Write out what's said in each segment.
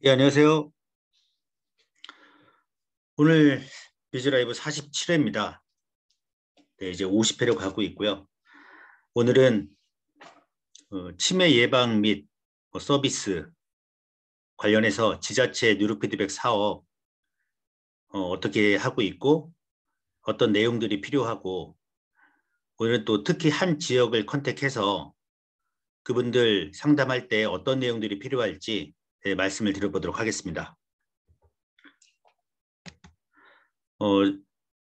예, 안녕하세요. 오늘 비즈라이브 47회입니다. 네, 이제 50회로 가고 있고요. 오늘은 치매 예방 및 서비스 관련해서 지자체 뉴로피드백 사업 어떻게 하고 있고 어떤 내용들이 필요하고 오늘은 또 특히 한 지역을 컨택해서 그분들 상담할 때 어떤 내용들이 필요할지 말씀을 드려보도록 하겠습니다. 어,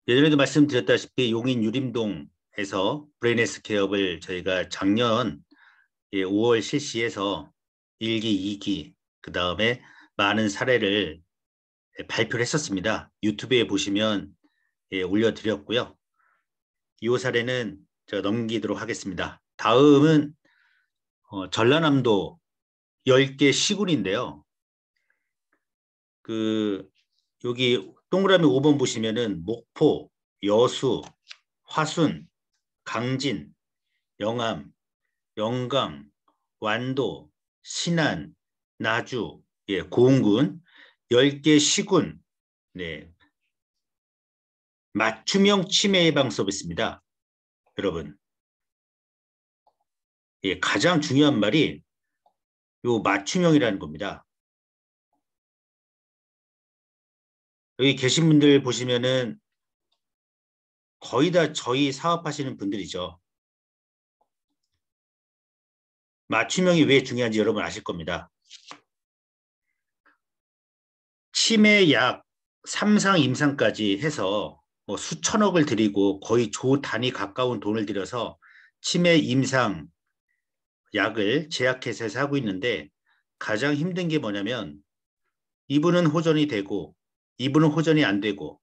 예전에도 말씀드렸다시피 용인 유림동에서 브레인헬스 개업을 저희가 작년 5월 실시해서 1기, 2기, 그 다음에 많은 사례를 발표를 했었습니다. 유튜브에 보시면 올려드렸고요. 이 사례는 제가 넘기도록 하겠습니다. 다음은 전라남도 10개 시군인데요. 여기 동그라미 5번 보시면은 목포, 여수, 화순, 강진, 영암, 영광, 완도, 신안, 나주, 고흥군 10개 시군 네, 맞춤형 치매 예방 서비스입니다. 여러분, 가장 중요한 말이 요 맞춤형이라는 겁니다. 여기 계신 분들 보시면은 거의 다 저희 사업하시는 분들이죠. 맞춤형이 왜 중요한지 여러분 아실 겁니다. 치매 약 3상 임상까지 해서 뭐 수천억을 들이고 거의 조 단위 가까운 돈을 들여서 치매 임상 약을 제약회사에서 하고 있는데 가장 힘든 게 뭐냐면 이분은 호전이 되고 이분은 호전이 안 되고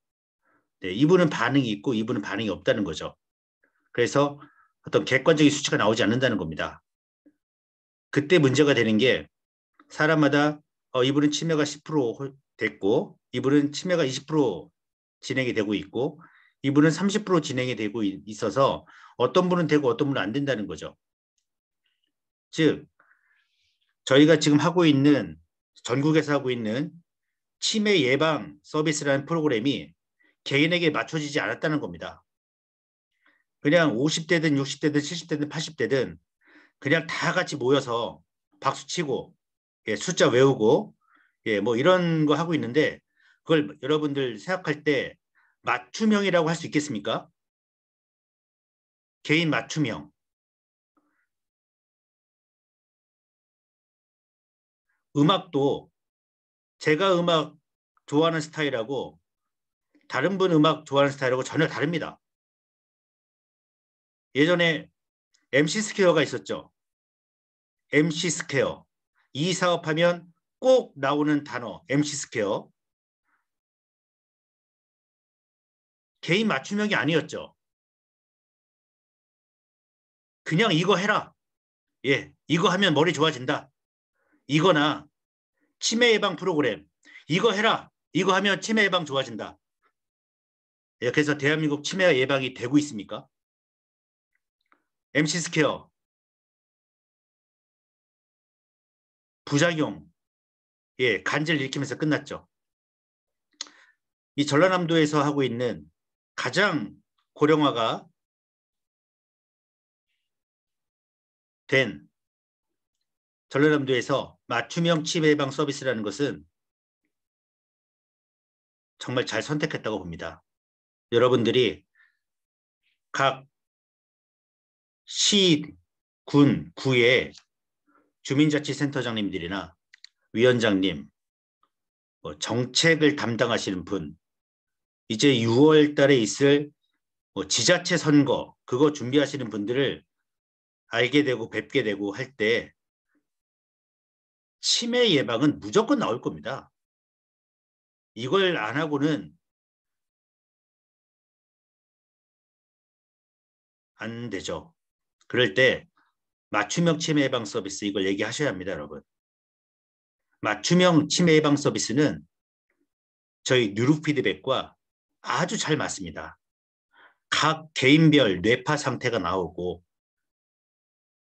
이분은 반응이 있고 이분은 반응이 없다는 거죠. 그래서 어떤 객관적인 수치가 나오지 않는다는 겁니다. 그때 문제가 되는 게 사람마다 이분은 치매가 10% 됐고 이분은 치매가 20% 진행이 되고 있고 이분은 30% 진행이 되고 있어서 어떤 분은 되고 어떤 분은 안 된다는 거죠. 즉 저희가 지금 하고 있는 전국에서 하고 있는 치매 예방 서비스라는 프로그램이 개인에게 맞춰지지 않았다는 겁니다. 그냥 50대든 60대든 70대든 80대든 그냥 다 같이 모여서 박수치고 숫자 외우고 뭐 이런 거 하고 있는데 그걸 여러분들 생각할 때 맞춤형이라고 할 수 있겠습니까? 개인 맞춤형. 음악도 제가 음악 좋아하는 스타일하고 다른 분 음악 좋아하는 스타일하고 전혀 다릅니다. 예전에 MC 스퀘어가 있었죠. MC 스퀘어. 이 사업하면 꼭 나오는 단어 MC 스퀘어. 개인 맞춤형이 아니었죠. 그냥 이거 해라. 이거 하면 머리 좋아진다. 이거나 치매 예방 프로그램. 이거 해라. 이거 하면 치매 예방 좋아진다. 그래서 대한민국 치매 예방이 되고 있습니까? MC 스퀘어 부작용 간질 일으키면서 끝났죠. 이 전라남도에서 하고 있는 가장 고령화가 된 전라남도에서 맞춤형 치매 예방 서비스라는 것은 정말 잘 선택했다고 봅니다. 여러분들이 각 시, 군, 구의 주민자치센터장님들이나 위원장님, 정책을 담당하시는 분, 이제 6월 달에 있을 지자체 선거, 그거 준비하시는 분들을 알게 되고 뵙게 되고 할 때 치매 예방은 무조건 나올 겁니다. 이걸 안 하고는 안 되죠. 그럴 때 맞춤형 치매 예방 서비스 이걸 얘기하셔야 합니다, 여러분. 맞춤형 치매 예방 서비스는 저희 뉴로 피드백과 아주 잘 맞습니다. 각 개인별 뇌파 상태가 나오고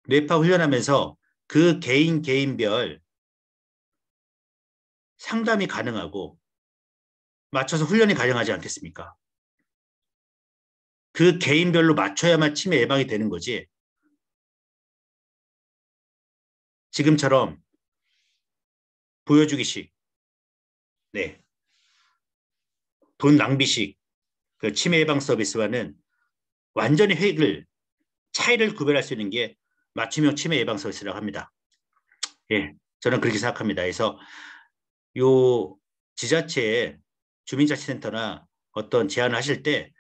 뇌파 훈련하면서 그 개인별 상담이 가능하고 맞춰서 훈련이 가능하지 않겠습니까? 그 개인별로 맞춰야만 치매 예방이 되는 거지. 지금처럼 보여주기식, 네, 돈 낭비식 그 치매 예방 서비스와는 완전히 차이를 구별할 수 있는 게 맞춤형 치매 예방 서비스라고 합니다. 예, 저는 그렇게 생각합니다. 그래서 요 지자체에 주민자치센터나 어떤 제안을 하실 때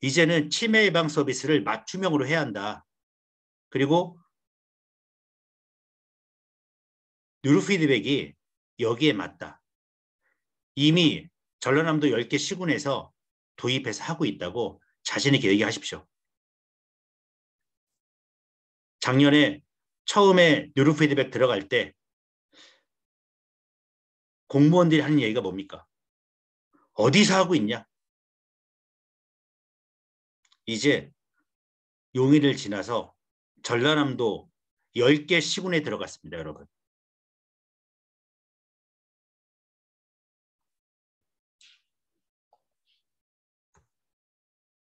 이제는 치매 예방 서비스를 맞춤형으로 해야 한다. 그리고 뉴로 피드백이 여기에 맞다. 이미 전라남도 10개 시군에서 도입해서 하고 있다고 자신 있게 얘기하십시오. 작년에 처음에 뉴로 피드백 들어갈 때 공무원들이 하는 얘기가 뭡니까? 어디서 하고 있냐? 이제 용인을 지나서 전라남도 10개 시군에 들어갔습니다, 여러분.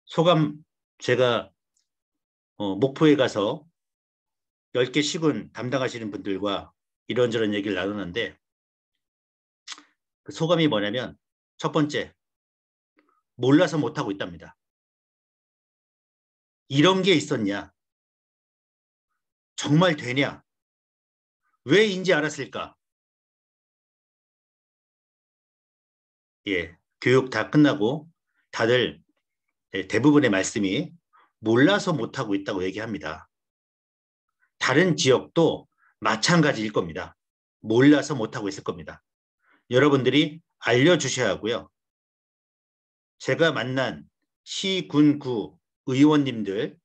소감 제가 목포에 가서 10개 시군 담당하시는 분들과 이런저런 얘기를 나누는데 그 소감이 뭐냐면 첫 번째, 몰라서 못하고 있답니다. 이런 게 있었냐? 정말 되냐? 왜 인지 알았을까? 예, 교육 다 끝나고 다들 대부분의 말씀이 몰라서 못하고 있다고 얘기합니다. 다른 지역도 마찬가지일 겁니다. 몰라서 못하고 있을 겁니다. 여러분들이 알려주셔야 하고요. 제가 만난 시, 군, 구 의원님들,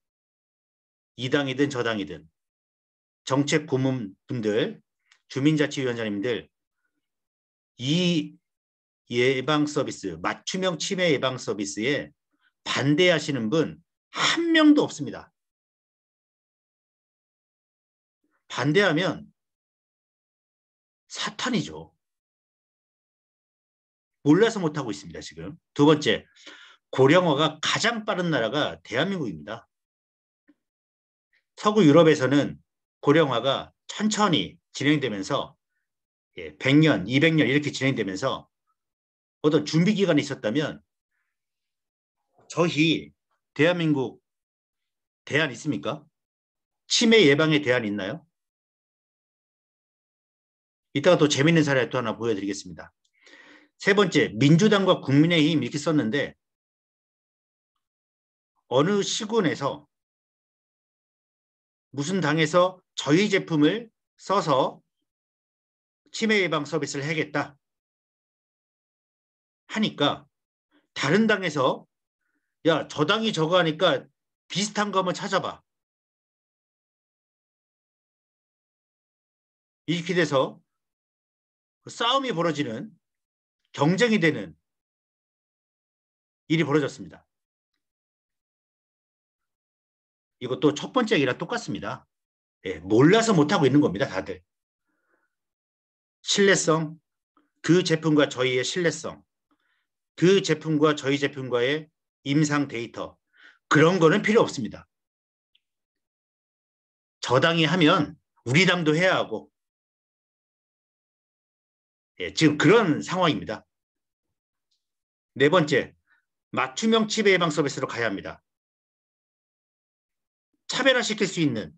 이 당이든 저 당이든 정책 고문분들, 주민자치위원장님들 이 예방 서비스, 맞춤형 치매 예방 서비스에 반대하시는 분 한 명도 없습니다. 반대하면 사탄이죠. 몰라서 못하고 있습니다, 지금. 두 번째, 고령화가 가장 빠른 나라가 대한민국입니다. 서구 유럽에서는 고령화가 천천히 진행되면서 100년, 200년 이렇게 진행되면서 어떤 준비 기간이 있었다면 저희 대한민국 대안 있습니까? 치매 예방에 대안 있나요? 이따가 또 재밌는 사례 또 하나 보여드리겠습니다. 세 번째, 민주당과 국민의힘 이렇게 썼는데 어느 시군에서 무슨 당에서 저희 제품을 써서 치매 예방 서비스를 하겠다 하니까 다른 당에서 야, 저 당이 저거 하니까 비슷한 거 한번 찾아봐. 이렇게 돼서 싸움이 벌어지는 경쟁이 되는 일이 벌어졌습니다. 이것도 첫 번째 얘기랑 똑같습니다. 몰라서 못하고 있는 겁니다, 다들. 신뢰성, 그 제품과 저희의 신뢰성, 그 제품과 저희 제품과의 임상 데이터, 그런 거는 필요 없습니다. 저 당이 하면 우리 당도 해야 하고, 지금 그런 상황입니다. 네 번째, 맞춤형 치매 예방 서비스로 가야 합니다. 차별화시킬 수 있는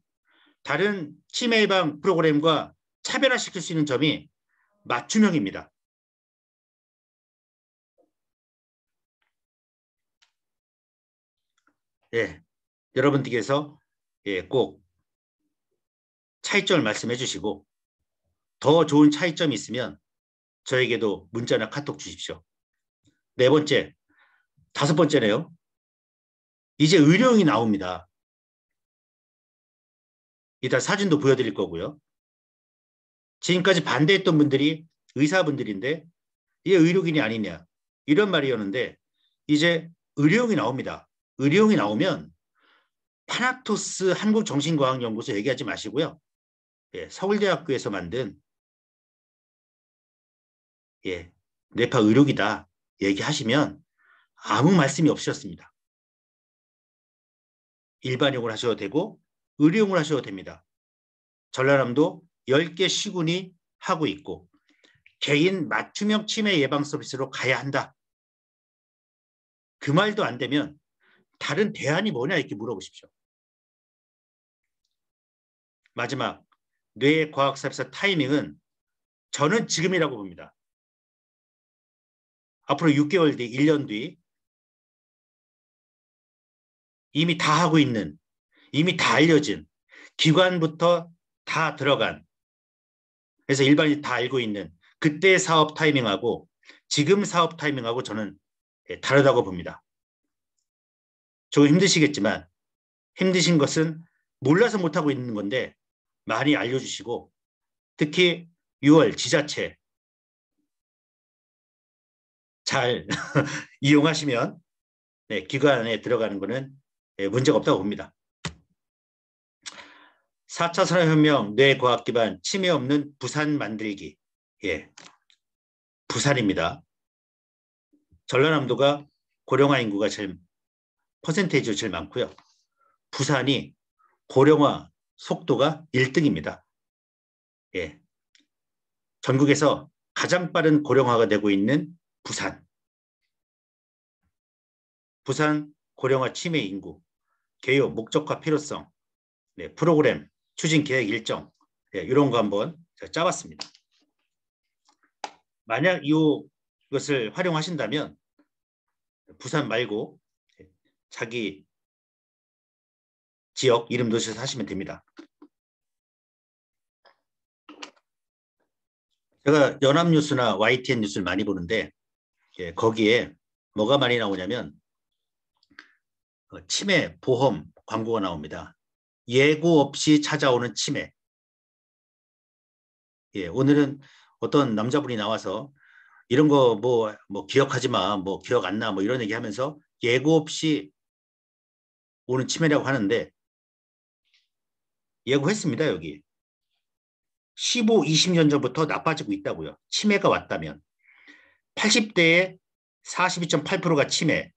다른 치매 예방 프로그램과 차별화시킬 수 있는 점이 맞춤형입니다. 여러분들께서 꼭 차이점을 말씀해 주시고 더 좋은 차이점이 있으면 저에게도 문자나 카톡 주십시오. 네 번째, 다섯 번째네요. 이제 의료용이 나옵니다. 이따 사진도 보여드릴 거고요. 지금까지 반대했던 분들이 의사분들인데 이게 의료인이 아니냐 이런 말이었는데 이제 의료용이 나옵니다. 의료용이 나오면 파나토스 한국정신과학연구소 얘기하지 마시고요. 서울대학교에서 만든 예, 뇌파 의료기다 얘기하시면 아무 말씀이 없으셨습니다. 일반용을 하셔도 되고 의료용을 하셔도 됩니다. 전라남도 10개 시군이 하고 있고 개인 맞춤형 치매 예방 서비스로 가야 한다. 그 말도 안 되면 다른 대안이 뭐냐 이렇게 물어보십시오. 마지막 뇌과학사에서 타이밍은 저는 지금이라고 봅니다. 앞으로 6개월 뒤, 1년 뒤 이미 다 하고 있는, 이미 다 알려진, 기관부터 다 들어간, 그래서 일반인이 다 알고 있는 그때 사업 타이밍하고 지금 사업 타이밍하고 저는 다르다고 봅니다. 조금 힘드시겠지만 힘드신 것은 몰라서 못하고 있는 건데 많이 알려주시고 특히 6월 지자체 잘 이용하시면 기관에 들어가는 것은 문제가 없다고 봅니다. 4차 산업혁명 뇌과학 기반 치매 없는 부산 만들기. 예, 부산입니다. 전라남도가 고령화 인구가 제일 퍼센테이지로 제일 많고요. 부산이 고령화 속도가 1등입니다. 예, 전국에서 가장 빠른 고령화가 되고 있는 부산. 부산 고령화 치매 인구, 개요 목적과 필요성, 프로그램, 추진 계획 일정 이런 거 한번 짜봤습니다. 만약 이것을 활용하신다면 부산 말고 자기 지역 이름 넣으셔서 하시면 됩니다. 제가 연합뉴스나 YTN 뉴스를 많이 보는데 거기에 뭐가 많이 나오냐면 치매 보험 광고가 나옵니다. 예고 없이 찾아오는 치매. 예, 오늘은 어떤 남자분이 나와서 이런 거 뭐 기억하지 마, 뭐 기억 안 나, 뭐 이런 얘기 하면서 예고 없이 오는 치매라고 하는데 예고했습니다, 여기. 15, 20년 전부터 나빠지고 있다고요. 치매가 왔다면. 80대에 42.8%가 치매,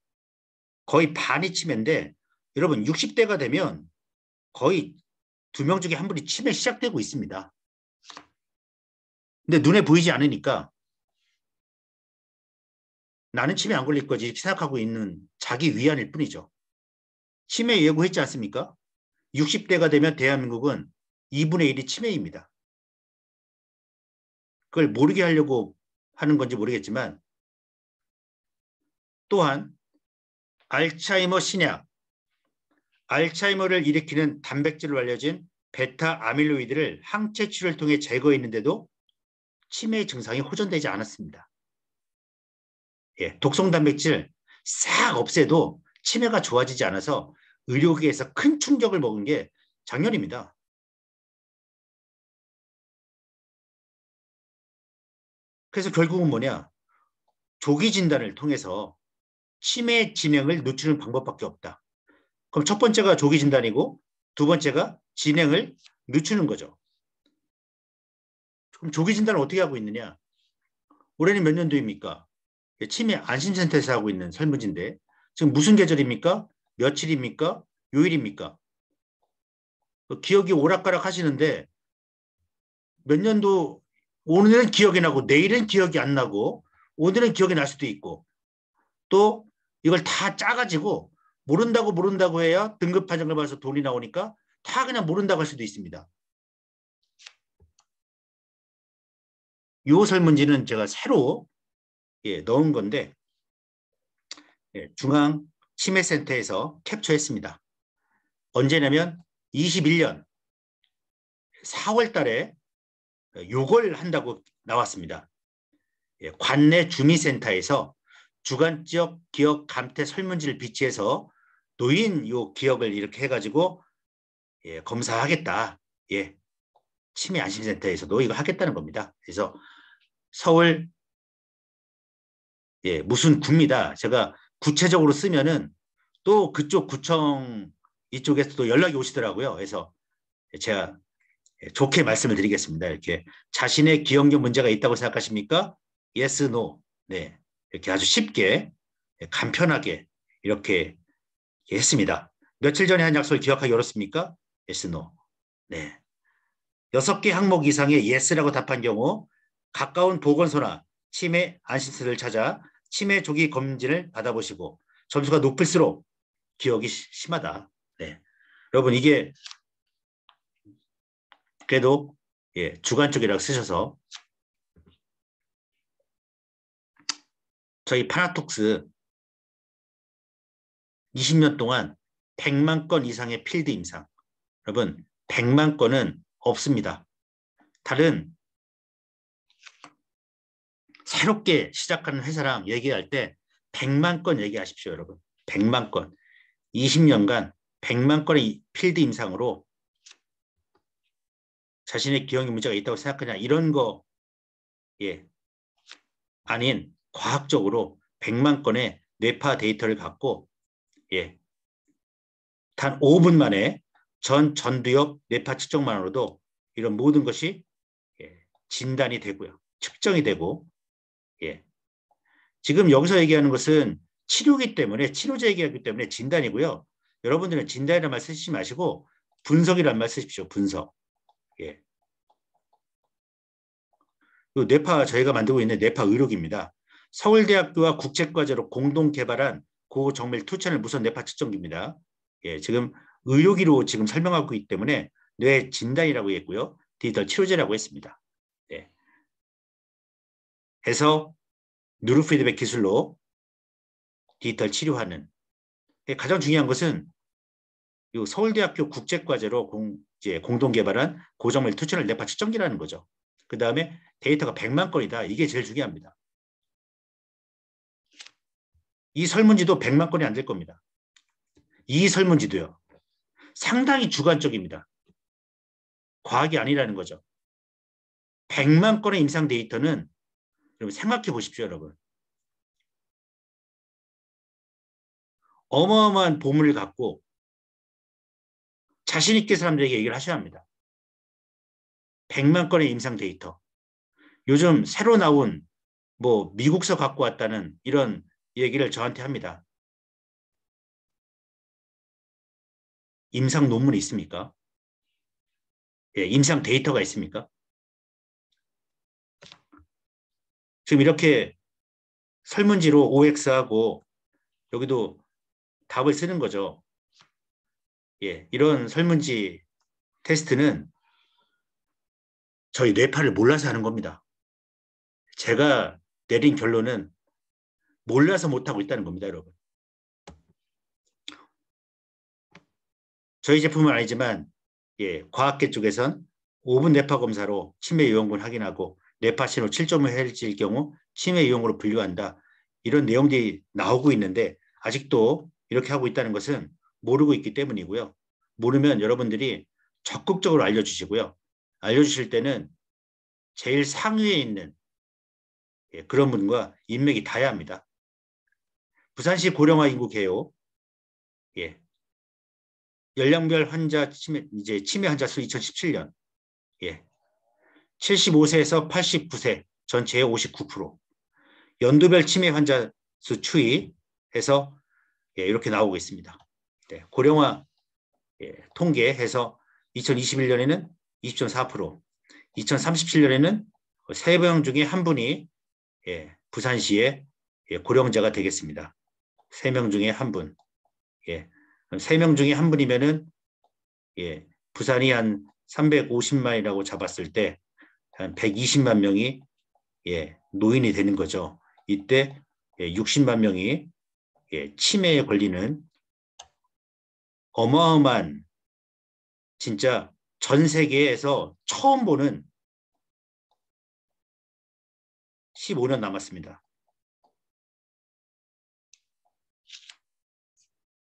거의 반이 치매인데 여러분 60대가 되면 거의 2명 중에 1분이 치매 시작되고 있습니다. 근데 눈에 보이지 않으니까 나는 치매 안 걸릴 거지 이렇게 생각하고 있는 자기 위안일 뿐이죠. 치매 예고했지 않습니까? 60대가 되면 대한민국은 2분의 1이 치매입니다. 그걸 모르게 하려고 하는 건지 모르겠지만 또한 알츠하이머 신약, 알츠하이머를 일으키는 단백질로 알려진 베타 아밀로이드를 항체 치료를 통해 제거했는데도 치매 증상이 호전되지 않았습니다. 예, 독성 단백질 싹 없애도 치매가 좋아지지 않아서 의료계에서 큰 충격을 먹은 게 작년입니다. 그래서 결국은 뭐냐? 조기 진단을 통해서 치매 진행을 늦추는 방법밖에 없다. 그럼 첫 번째가 조기 진단이고 두 번째가 진행을 늦추는 거죠. 그럼 조기 진단을 어떻게 하고 있느냐? 올해는 몇 년도입니까? 치매 안심센터에서 하고 있는 설문지인데 지금 무슨 계절입니까? 며칠입니까? 요일입니까? 기억이 오락가락 하시는데 몇 년도 오늘은 기억이 나고 내일은 기억이 안 나고 오늘은 기억이 날 수도 있고 또 이걸 다 짜가지고 모른다고 해야 등급 판정을 받아서 돈이 나오니까 다 그냥 모른다고 할 수도 있습니다. 이 설문지는 제가 새로 넣은 건데 중앙치매센터에서 캡처했습니다. 언제냐면 21년 4월 달에 요걸 한다고 나왔습니다. 관내 주민센터에서 주간적 기억 감퇴 설문지를 비치해서 노인 요 기억을 이렇게 해가지고 검사하겠다. 치매 안심센터에서도 이거 하겠다는 겁니다. 그래서 서울 무슨 구입니다. 제가 구체적으로 쓰면은 또 그쪽 구청 이쪽에서도 연락이 오시더라고요. 그래서 제가 좋게 말씀을 드리겠습니다. 이렇게 자신의 기억력 문제가 있다고 생각하십니까? yes, no. 네. 이렇게 아주 쉽게, 간편하게 이렇게 했습니다. 며칠 전에 한 약속을 기억하기 어렵습니까? yes, no. 네. 6개 항목 이상의 yes라고 답한 경우 가까운 보건소나 치매 안심센터를 찾아 치매 조기 검진을 받아보시고 점수가 높을수록 기억이 심하다. 네. 여러분 이게 그래도 주관적이라고 쓰셔서 저희 파나톡스 20년 동안 100만 건 이상의 필드 임상. 여러분 100만 건은 없습니다. 다른 새롭게 시작하는 회사랑 얘기할 때 100만 건 얘기하십시오, 여러분. 100만 건. 20년간 100만 건의 필드 임상으로 자신의 기억에 문제가 있다고 생각하냐 이런 거 아닌 과학적으로 100만 건의 뇌파 데이터를 갖고 단 5분 만에 전두엽 뇌파 측정만으로도 이런 모든 것이 진단이 되고요. 측정이 되고 지금 여기서 얘기하는 것은 치료기 때문에 치료제 얘기하기 때문에 진단이고요. 여러분들은 진단이라는 말 쓰시지 마시고 분석이라는 말 쓰십시오. 분석. 뇌파 저희가 만들고 있는 뇌파 의료기입니다. 서울대학교와 국제과제로 공동 개발한 고정밀 투천을 무선 뇌파 측정기입니다. 지금 의료기로 지금 설명하고 있기 때문에 뇌 진단이라고 했고요. 디지털 치료제라고 했습니다. 해서 뉴로 피드백 기술로 디지털 치료하는 가장 중요한 것은 서울대학교 국제과제로 공동 개발한 고정밀 투천을 뇌파 측정기라는 거죠. 그 다음에 데이터가 100만 건이다. 이게 제일 중요합니다. 이 설문지도 100만 건이 안 될 겁니다. 이 설문지도요. 상당히 주관적입니다. 과학이 아니라는 거죠. 100만 건의 임상 데이터는 여러분 생각해 보십시오, 여러분. 어마어마한 보물을 갖고 자신 있게 사람들에게 얘기를 하셔야 합니다. 100만 건의 임상 데이터. 요즘 새로 나온 미국서 갖고 왔다는 이런 얘기를 저한테 합니다. 임상 논문이 있습니까? 임상 데이터가 있습니까? 지금 이렇게 설문지로 OX하고 여기도 답을 쓰는 거죠. 이런 설문지 테스트는 저희 뇌파를 몰라서 하는 겁니다. 제가 내린 결론은 몰라서 못하고 있다는 겁니다, 여러분. 저희 제품은 아니지만 과학계 쪽에선 5분 뇌파 검사로 치매 유형군 확인하고 뇌파 신호 7.5Hz일 경우 치매 유형으로 분류한다. 이런 내용들이 나오고 있는데 아직도 이렇게 하고 있다는 것은 모르고 있기 때문이고요. 모르면 여러분들이 적극적으로 알려주시고요. 알려주실 때는 제일 상위에 있는 그런 분과 인맥이 닿아야 합니다. 부산시 고령화 인구 개요. 연령별 환자 치매 환자 수 2017년 75세에서 89세 전체의 59%. 연도별 치매 환자 수 추이해서 이렇게 나오고 있습니다. 고령화 통계해서 2021년에는 20.4%, 2037년에는 3명 중에 한 분이 부산시의 고령자가 되겠습니다. 3명 중에 한 분. 3명 중에 한 분이면은 부산이 한 350만이라고 잡았을 때 한 120만 명이 노인이 되는 거죠. 이때 60만 명이 치매에 걸리는 어마어마한 진짜 전 세계에서 처음 보는 15년 남았습니다.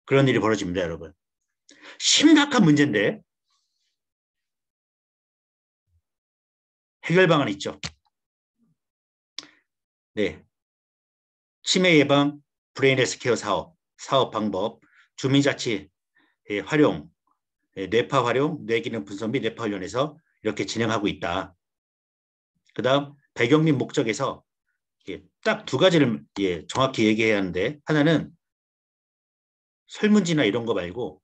그런 일이 벌어집니다, 여러분. 심각한 문제인데 해결 방안이 있죠. 치매 예방 브레인 헬스케어 사업 방법, 주민자치 활용, 뇌파 활용, 뇌기능 분석 및 뇌파 관련해서 이렇게 진행하고 있다. 그 다음 배경 및 목적에서 딱 두 가지를 정확히 얘기해야 하는데, 하나는 설문지나 이런 거 말고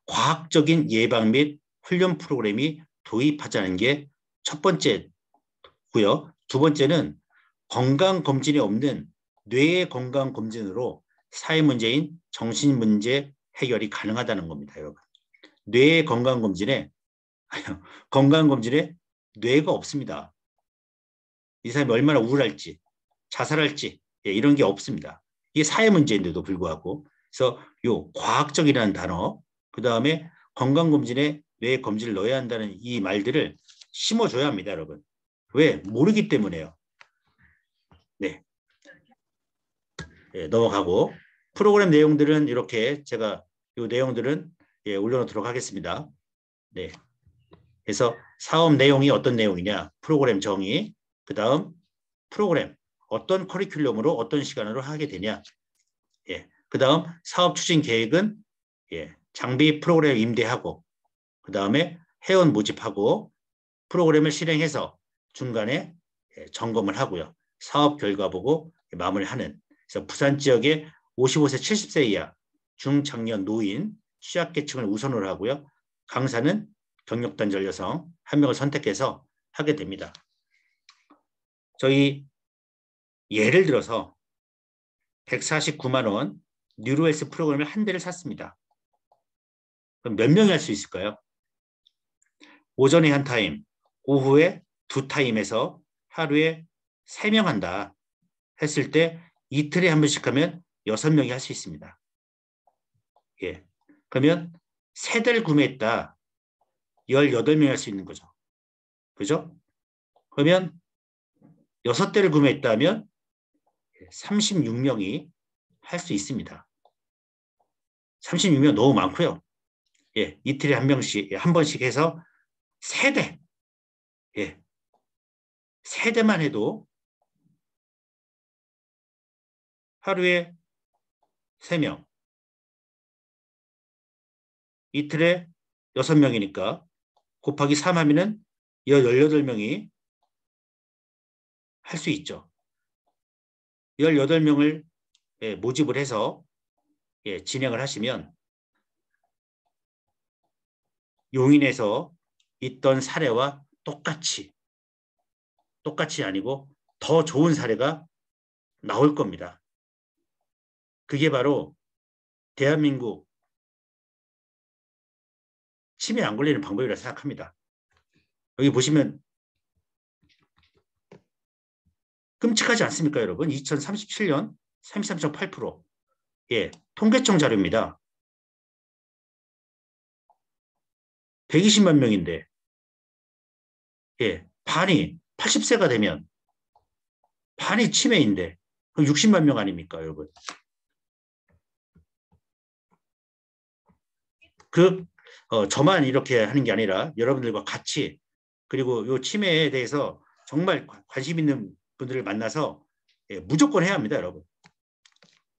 과학적인 예방 및 훈련 프로그램이 도입하자는 게 첫 번째고요. 두 번째는 건강검진이 없는 뇌의 건강검진으로 사회 문제인 정신 문제 해결이 가능하다는 겁니다, 여러분. 뇌의 건강검진에 뇌가 없습니다. 이 사람이 얼마나 우울할지, 자살할지 이런 게 없습니다. 이게 사회 문제인데도 불구하고. 그래서 요 과학적이라는 단어, 그 다음에 건강검진에 뇌 검진을 넣어야 한다는 이 말들을 심어줘야 합니다, 여러분. 왜? 모르기 때문에요. 네. 넘어가고 프로그램 내용들은 이렇게 제가 이 내용들은 올려놓도록 하겠습니다. 네. 그래서 사업 내용이 어떤 내용이냐, 프로그램 정의, 그 다음 프로그램 어떤 커리큘럼으로 어떤 시간으로 하게 되냐, 그 다음 사업 추진 계획은 장비 프로그램 임대하고, 그 다음에 회원 모집하고 프로그램을 실행해서 중간에 점검을 하고요. 사업 결과 보고 마무리하는. 그래서 부산 지역의 55세 70세 이하 중장년 노인 취약계층을 우선으로 하고요. 강사는 경력단절 여성 한 명을 선택해서 하게 됩니다. 저희 예를 들어서 149만 원 뉴로헬스 프로그램을 한 대를 샀습니다. 그럼 몇 명이 할 수 있을까요? 오전에 한 타임, 오후에 두 타임에서 하루에 3명 한다 했을 때 이틀에 한 번씩 하면 6명이 할 수 있습니다. 그러면 3대를 구매했다. 18명이 할 수 있는 거죠. 그죠? 그러면 6대를 구매했다면 36명이 할 수 있습니다. 36명 너무 많고요. 이틀에 한 명씩, 한 번씩 해서 3대. 3대만 해도 하루에 3명. 이틀에 6명이니까 곱하기 3 하면은 18명이 할 수 있죠. 18명을 모집을 해서 진행을 하시면 용인에서 있던 사례와 똑같이 아니고 더 좋은 사례가 나올 겁니다. 그게 바로 대한민국 치매 안 걸리는 방법이라 생각합니다. 여기 보시면 끔찍하지 않습니까, 여러분? 2037년 33.8%. 통계청 자료입니다. 120만 명인데, 반이 80세가 되면 반이 치매인데, 그럼 60만 명 아닙니까, 여러분? 저만 이렇게 하는 게 아니라 여러분들과 같이, 그리고 이 치매에 대해서 정말 관심 있는 분들을 만나서 무조건 해야 합니다, 여러분.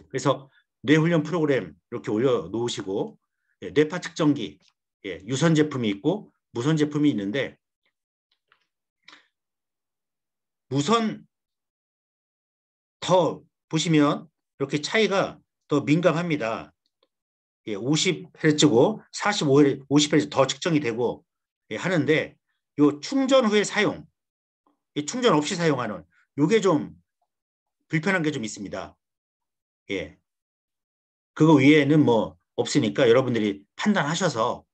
그래서 뇌훈련 프로그램 이렇게 올려놓으시고, 뇌파 측정기, 유선 제품이 있고 무선 제품이 있는데, 무선 더 보시면 이렇게 차이가 더 민감합니다. 50Hz고 50Hz 더 측정이 되고 하는데, 요 충전 후에 사용, 충전 없이 사용하는 요게 좀 불편한 게 좀 있습니다. 그거 위에는 뭐 없으니까 여러분들이 판단하셔서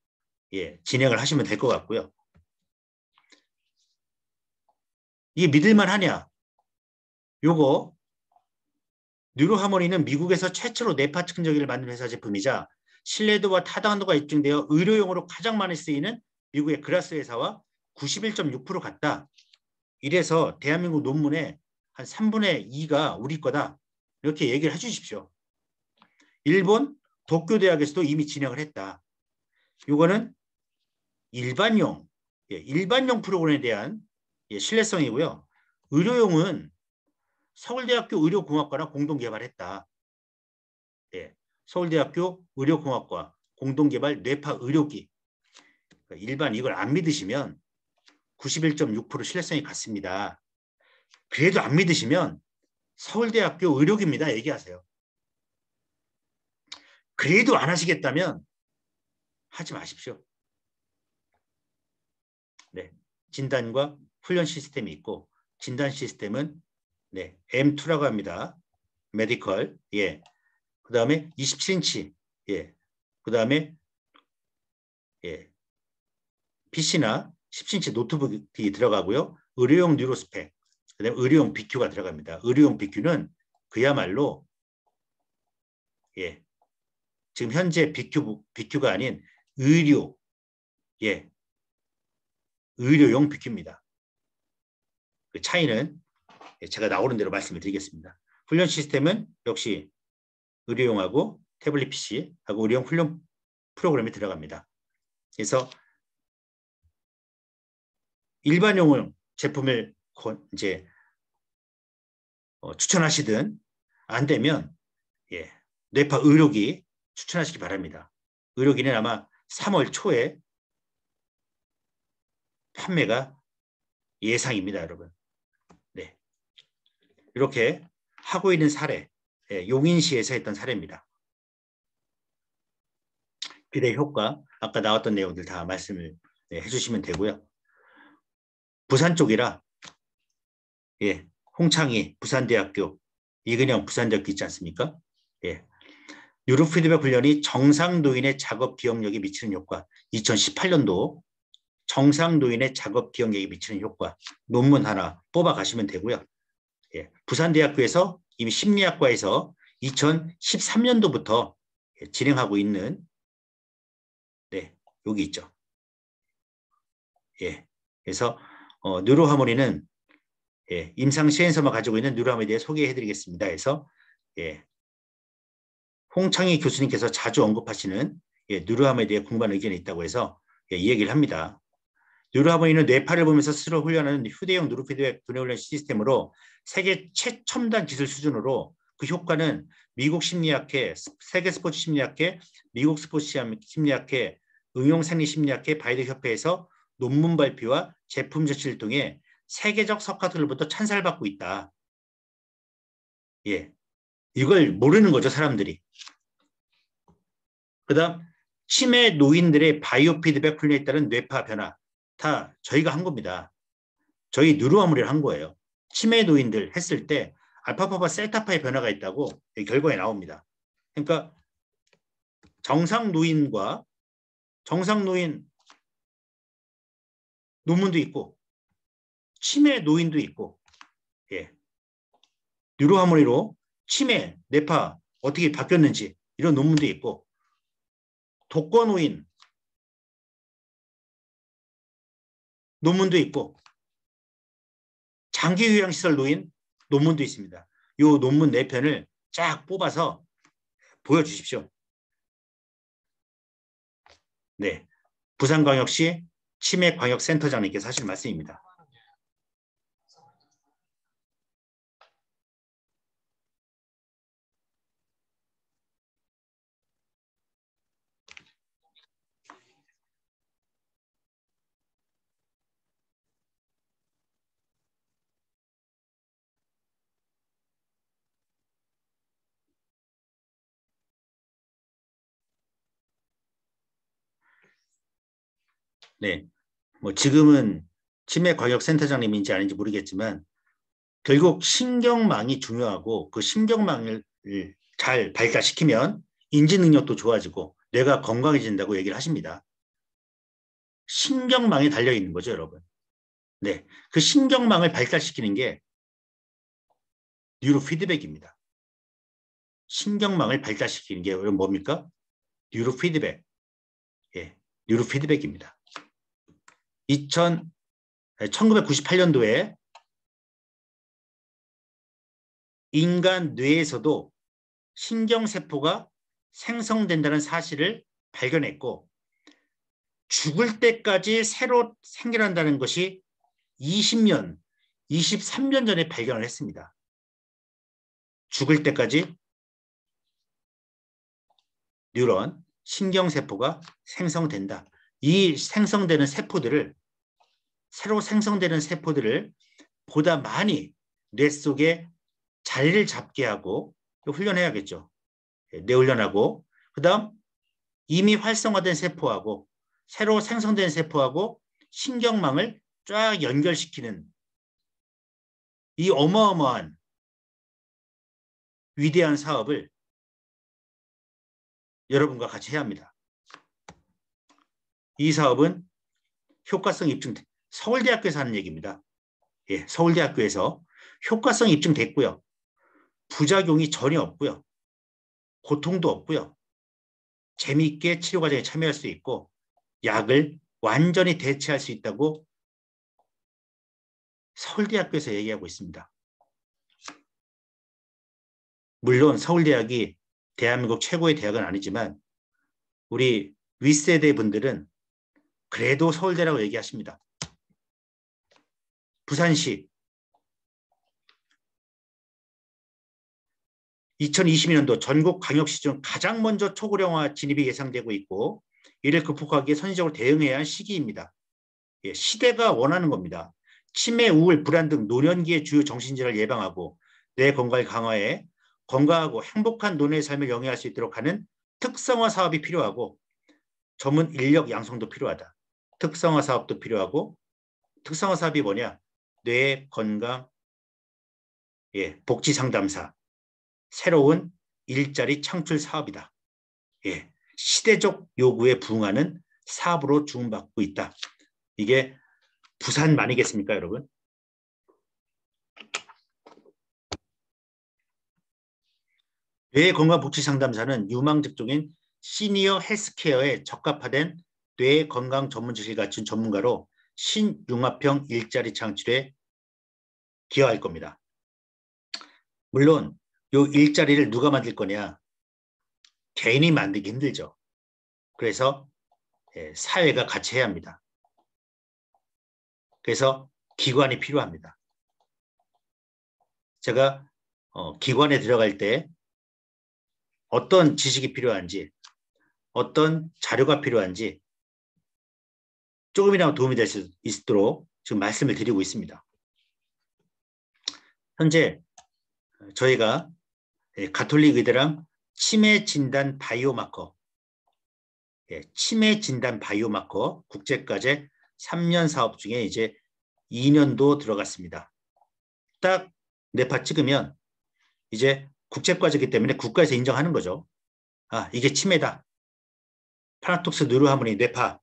진행을 하시면 될 것 같고요. 이게 믿을만 하냐? 요거 뉴로하모니는 미국에서 최초로 뇌파 측정기를 만든 회사 제품이자 신뢰도와 타당도가 입증되어 의료용으로 가장 많이 쓰이는 미국의 그라스 회사와 91.6% 같다. 이래서 대한민국 논문의 한 3분의 2가 우리 거다. 이렇게 얘기를 해주십시오. 일본 도쿄대학에서도 이미 진행을 했다. 이거는 일반용 프로그램에 대한 신뢰성이고요. 의료용은 서울대학교 의료공학과랑 공동개발했다. 서울대학교 의료공학과 공동개발 뇌파 의료기. 일반 이걸 안 믿으시면 91.6% 신뢰성이 같습니다. 그래도 안 믿으시면 서울대학교 의료기입니다. 얘기하세요. 그래도 안 하시겠다면 하지 마십시오. 네. 진단과 훈련 시스템이 있고 진단 시스템은 네, M2라고 합니다. 메디컬. 예. 그다음에 27인치. 예. 그다음에 예. PC나 17인치 노트북이 들어가고요. 의료용 뉴로스펙. 그다음에 의료용 BQ가 들어갑니다. 의료용 BQ는 그야말로 예. 지금 현재 BQ가 아닌 의료 예. 의료용 BQ입니다. 그 차이는 제가 나오는 대로 말씀을 드리겠습니다. 훈련 시스템은 역시 의료용하고 태블릿 PC하고 의료용 훈련 프로그램이 들어갑니다. 그래서 일반용 제품을 이제 추천하시든 안 되면 예, 뇌파 의료기 추천하시기 바랍니다. 의료기는 아마 3월 초에 판매가 예상입니다, 여러분. 네, 이렇게 하고 있는 사례, 예, 용인시에서 했던 사례입니다. 비대 효과, 아까 나왔던 내용들 다 말씀을 네, 해주시면 되고요. 부산 쪽이라 예, 홍창희 부산대학교, 이근영 부산대학교 있지 않습니까? 예, 뉴로피드백 훈련이 정상 노인의 작업 기억력에 미치는 효과, 2018년도 정상 노인의 작업 기억력에 미치는 효과 논문 하나 뽑아 가시면 되고요. 예, 부산대학교에서 이미 심리학과에서 2013년도부터 진행하고 있는 네, 여기 있죠. 예, 그래서 뉴로하모니는 예, 임상 시행서만 가지고 있는 뉴로하모니에 대해 소개해드리겠습니다. 해서 예, 홍창희 교수님께서 자주 언급하시는 예, 뉴로하모니에 대해 궁금한 의견이 있다고 해서 예, 이 얘기를 합니다. 뉴로하모니는 뇌파를 보면서 스스로 훈련하는 휴대용 뉴로피드백 두뇌 훈련 시스템으로 세계 최첨단 기술 수준으로 그 효과는 미국 심리학회, 세계 스포츠 심리학회, 미국 스포츠 심리학회, 응용생리심리학회 바이오협회에서 논문 발표와 제품 제출을 통해 세계적 석가들로부터 찬사를 받고 있다. 예, 이걸 모르는 거죠, 사람들이. 그다음 치매 노인들의 바이오 피드백 훈련에 따른 뇌파 변화 다 저희가 한 겁니다. 저희 뉴로아모리를 한 거예요. 치매 노인들 했을 때 알파파파 셀타파의 변화가 있다고 결과에 나옵니다. 그러니까 정상 노인과 정상 노인 논문도 있고 치매 노인도 있고 예. 뉴로하모니로 치매, 뇌파 어떻게 바뀌었는지 이런 논문도 있고 독거 노인 논문도 있고 장기 요양시설 노인 논문도 있습니다. 이 논문 4편을 쫙 뽑아서 보여주십시오. 네, 부산광역시 치매광역센터장님께서 하실 말씀입니다. 네, 뭐 지금은 치매광역센터장님인지 아닌지 모르겠지만 결국 신경망이 중요하고 그 신경망을 잘 발달시키면 인지 능력도 좋아지고 뇌가 건강해진다고 얘기를 하십니다. 신경망에 달려있는 거죠, 여러분. 네, 그 신경망을 발달시키는 게 뉴로피드백입니다. 신경망을 발달시키는 게 뭡니까? 뉴로피드백. 예, 뉴로피드백입니다. 1998년도에 인간 뇌에서도 신경세포가 생성된다는 사실을 발견했고 죽을 때까지 새로 생겨난다는 것이 20년, 23년 전에 발견을 했습니다. 죽을 때까지 뉴런, 신경세포가 생성된다. 이 생성되는 세포들을 새로 생성되는 세포들을 보다 많이 뇌 속에 자리를 잡게 하고 훈련해야겠죠. 뇌 훈련하고 그다음 이미 활성화된 세포하고 새로 생성된 세포하고 신경망을 쫙 연결시키는 이 어마어마한 위대한 사업을 여러분과 같이 해야 합니다. 이 사업은 효과성 입증, 서울대학교에서 하는 얘기입니다. 예, 서울대학교에서 효과성 입증됐고요. 부작용이 전혀 없고요. 고통도 없고요. 재미있게 치료 과정에 참여할 수 있고 약을 완전히 대체할 수 있다고 서울대학교에서 얘기하고 있습니다. 물론 서울대학이 대한민국 최고의 대학은 아니지만 우리 윗세대 분들은 그래도 서울대라고 얘기하십니다. 부산시 2022년도 전국광역시 중 가장 먼저 초고령화 진입이 예상되고 있고 이를 극복하기에 선제적으로 대응해야 할 시기입니다. 예, 시대가 원하는 겁니다. 치매, 우울, 불안 등 노년기의 주요 정신질환을 예방하고 뇌 건강을 강화해 건강하고 행복한 노년의 삶을 영위할 수 있도록 하는 특성화 사업이 필요하고 전문 인력 양성도 필요하다. 특성화 사업도 필요하고 특성화 사업이 뭐냐? 뇌 건강, 예, 복지 상담사, 새로운 일자리 창출 사업이다. 예, 시대적 요구에 부응하는 사업으로 주문받고 있다. 이게 부산만이겠습니까, 여러분? 뇌건강복지상담사는 유망직종인 시니어 헬스케어에 적합화된 뇌건강 전문 지식을 갖춘 전문가로 신융합형 일자리 창출에 기여할 겁니다. 물론 이 일자리를 누가 만들 거냐? 개인이 만들기 힘들죠. 그래서 사회가 같이 해야 합니다. 그래서 기관이 필요합니다. 제가 기관에 들어갈 때 어떤 지식이 필요한지 어떤 자료가 필요한지 조금이나마 도움이 될 수 있도록 지금 말씀을 드리고 있습니다. 현재 저희가 가톨릭 의대랑 치매 진단 바이오마커, 치매 진단 바이오마커 국제과제 3년 사업 중에 이제 2년도 들어갔습니다. 딱 뇌파 찍으면 이제 국제과제이기 때문에 국가에서 인정하는 거죠. 아, 이게 치매다. 파나톡스 누르하모니 뇌파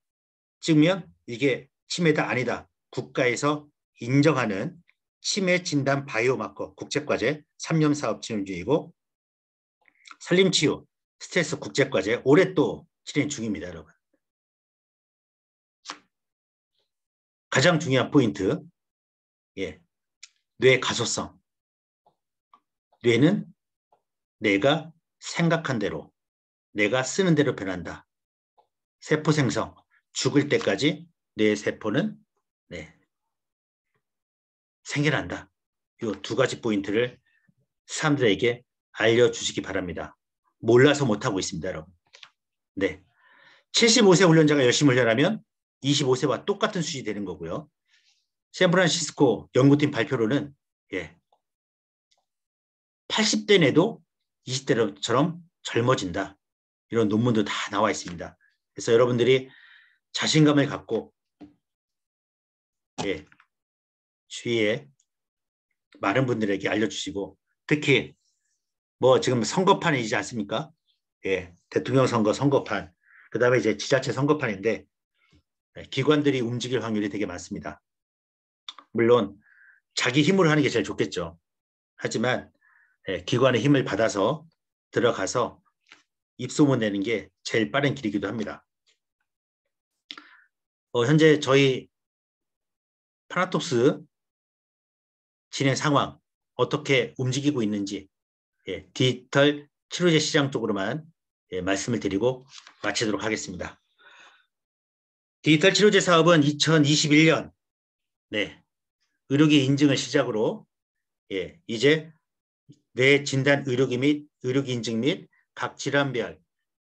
찍으면 이게 치매다 아니다. 국가에서 인정하는 치매 진단 바이오마커 국제과제 3년 사업 진행 중이고 산림치유 스트레스 국제과제 올해 또 진행 중입니다, 여러분. 가장 중요한 포인트, 예, 뇌 가소성. 뇌는 내가 생각한 대로, 내가 쓰는 대로 변한다. 세포 생성, 죽을 때까지 뇌 세포는 생겨난다. 이 두 가지 포인트를 사람들에게 알려주시기 바랍니다. 몰라서 못하고 있습니다, 여러분. 네. 75세 훈련자가 열심히 훈련하면 25세와 똑같은 수준이 되는 거고요. 샌프란시스코 연구팀 발표로는 80대 내도 20대처럼 젊어진다. 이런 논문도 다 나와 있습니다. 그래서 여러분들이 자신감을 갖고 주위에 많은 분들에게 알려주시고 특히 뭐 지금 선거판이지 않습니까? 대통령 선거 선거판 그 다음에 이제 지자체 선거판인데 기관들이 움직일 확률이 되게 많습니다. 물론 자기 힘으로 하는 게 제일 좋겠죠. 하지만 기관의 힘을 받아서 들어가서 입소문 내는 게 제일 빠른 길이기도 합니다. 현재 저희 파나톡스 진행 상황 어떻게 움직이고 있는지 디지털 치료제 시장 쪽으로만 말씀을 드리고 마치도록 하겠습니다. 디지털 치료제 사업은 2021년 의료기 인증을 시작으로 이제 뇌 진단 의료기 및 의료기 인증 및 각 질환별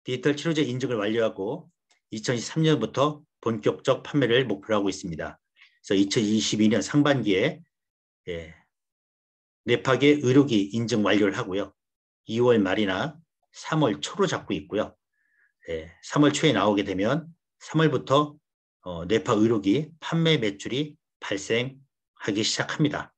디지털 치료제 인증을 완료하고 2023년부터 본격적 판매를 목표로 하고 있습니다. 그래서 2022년 상반기에 뇌파계 의료기 인증 완료를 하고요. 2월 말이나 3월 초로 잡고 있고요. 3월 초에 나오게 되면 3월부터 뇌파 의료기 판매 매출이 발생하기 시작합니다.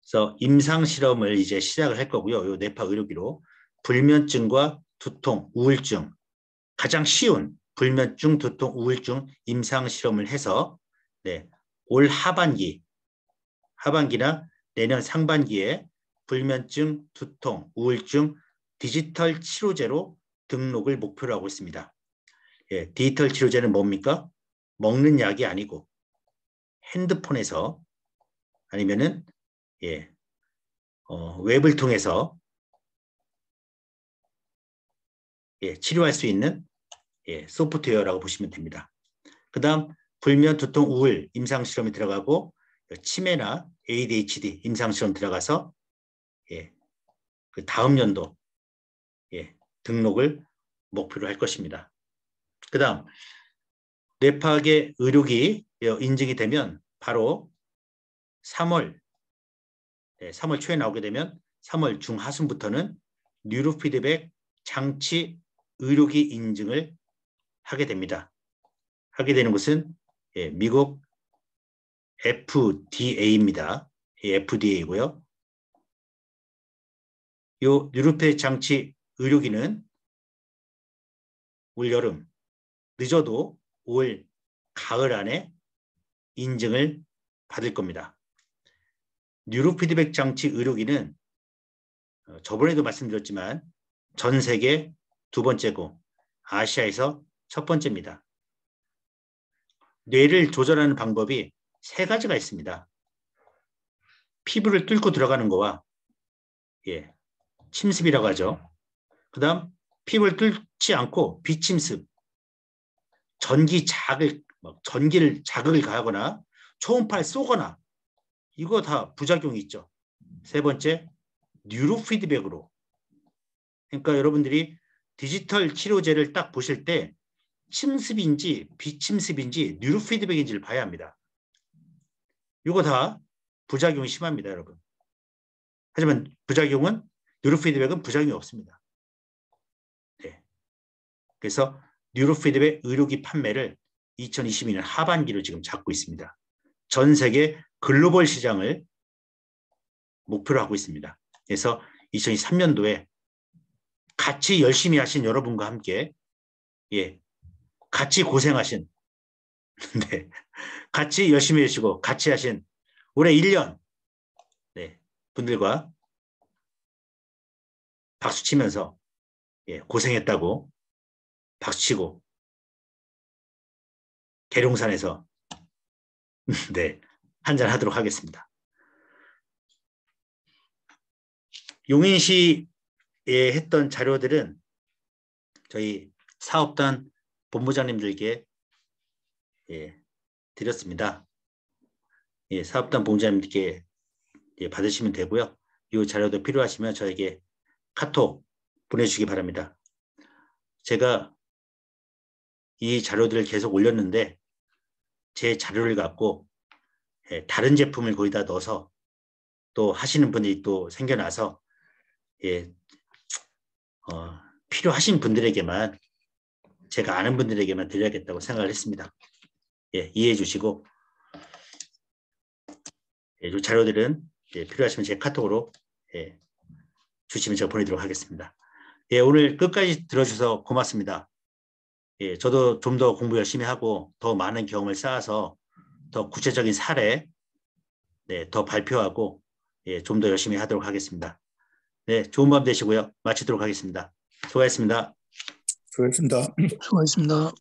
그래서 임상 실험을 이제 시작을 할 거고요. 이 뇌파 의료기로 불면증과 두통, 우울증, 가장 쉬운 불면증, 두통, 우울증 임상 실험을 해서 올 하반기나 내년 상반기에 불면증, 두통, 우울증 디지털 치료제로 등록을 목표로 하고 있습니다. 디지털 치료제는 뭡니까? 먹는 약이 아니고 핸드폰에서 아니면은 웹을 통해서 치료할 수 있는 소프트웨어라고 보시면 됩니다. 그 다음 불면, 두통, 우울 임상실험이 들어가고 치매나 ADHD 임상실험 들어가서 그 다음 연도 등록을 목표로 할 것입니다. 그 다음 뇌파계 의료기 인증이 되면 바로 3월 초에 나오게 되면 3월 중하순부터는 뉴로피드백 장치 의료기 인증을 하게 됩니다. 하게 되는 것은 미국 FDA입니다. FDA이고요. 이 뉴로피드백 장치 의료기는 올 여름, 늦어도 올 가을 안에 인증을 받을 겁니다. 뉴로피드백 장치 의료기는 저번에도 말씀드렸지만 전 세계 두 번째고 아시아에서 첫 번째입니다. 뇌를 조절하는 방법이 세 가지가 있습니다. 피부를 뚫고 들어가는 거와 침습이라고 하죠. 그 다음 피부를 뚫지 않고 비침습, 전기를 자극을 가하거나 초음파를 쏘거나 이거 다 부작용이 있죠. 세 번째, 뉴로피드백으로. 그러니까 여러분들이 디지털 치료제를 딱 보실 때 침습인지 비침습인지 뉴로피드백인지를 봐야 합니다. 이거 다 부작용이 심합니다, 여러분. 하지만 뉴로피드백은 부작용이 없습니다. 그래서 뉴로피드백 의료기 판매를 2022년 하반기로 지금 잡고 있습니다. 전 세계 글로벌 시장을 목표로 하고 있습니다. 그래서 2023년도에 같이 열심히 하신 여러분과 함께 같이 고생하신 같이 열심히 하시고 같이 하신 올해 1년 분들과 박수치면서 고생했다고 박수치고 계룡산에서 한잔 하도록 하겠습니다. 용인시에 했던 자료들은 저희 사업단 본부장님들께 드렸습니다. 사업단 본부장님들께 받으시면 되고요. 이 자료도 필요하시면 저에게 카톡 보내주시기 바랍니다. 제가 이 자료들을 계속 올렸는데 제 자료를 갖고 다른 제품을 거기다 넣어서 또 하시는 분이 또 생겨나서 필요하신 분들에게만 제가 아는 분들에게만 드려야겠다고 생각을 했습니다. 이해해 주시고 이 자료들은 필요하시면 제 카톡으로 주시면 제가 보내도록 하겠습니다. 오늘 끝까지 들어주셔서 고맙습니다. 저도 좀 더 공부 열심히 하고 더 많은 경험을 쌓아서 더 구체적인 사례 더 발표하고 좀 더 열심히 하도록 하겠습니다. 좋은 밤 되시고요. 마치도록 하겠습니다. 수고하셨습니다. 수고하셨습니다. 수고하셨습니다.